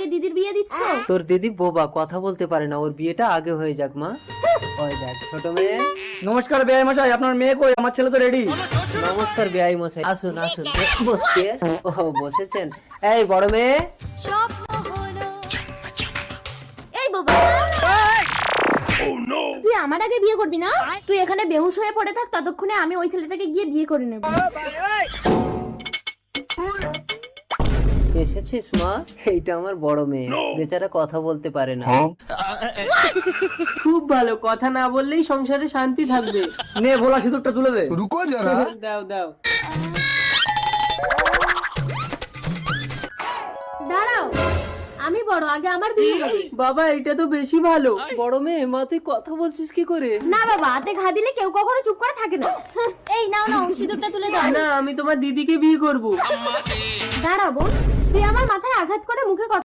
আগে দিদির বিয়ে দিচ্ছ? তোর দিদি বোবা, কথা বলতে পারে না, ওর বিয়েটা আগে হয়ে যাক মা। ওই দেখ ছোট মেয়ে। নমস্কার বেয়াই মশাই, আপনার মেয়ে কই? আমার ছেলে তো রেডি। নমস্কার বেয়াই মশাই, আসুন আসুন বসতে। ও বসেছেন। এই বড় মেয়ে। এই বাবা, তুই আমার আগে বিয়ে করবি না? তুই এখানে বেহুশ হয়ে পড়ে থাক, ততক্ষণে আমি ওই ছেলেটাকে গিয়ে বিয়ে করে নেব। এসেছিস মা? এইটা আমার বড় মেয়ে, বেচারা কথা বলতে পারে না। খুব ভালো, কথা না বললেই সংসারে শান্তি থাকবে। নে ভোলা সিঁদুরটা তুলে দে। रुको जरा। দাও দাও। দাঁড়াও, আমি বড়, আগে আমার বিয়ে হবে। বাবা এটা তো বেশি ভালো। বড় মেয়ে, মা তুই কথা বলছিস কি করে? না বাবা, হাতে ঘা দিলে কেউ কখনো চুপ করে থাকে না। এই নাও নাও, সিঁদুরটা তুলে দাও। না, আমি তোমার দিদিকে বিয়ে করব। দাঁড়াবো, তুই আমার মাথায় আঘাত করে মুখে কথা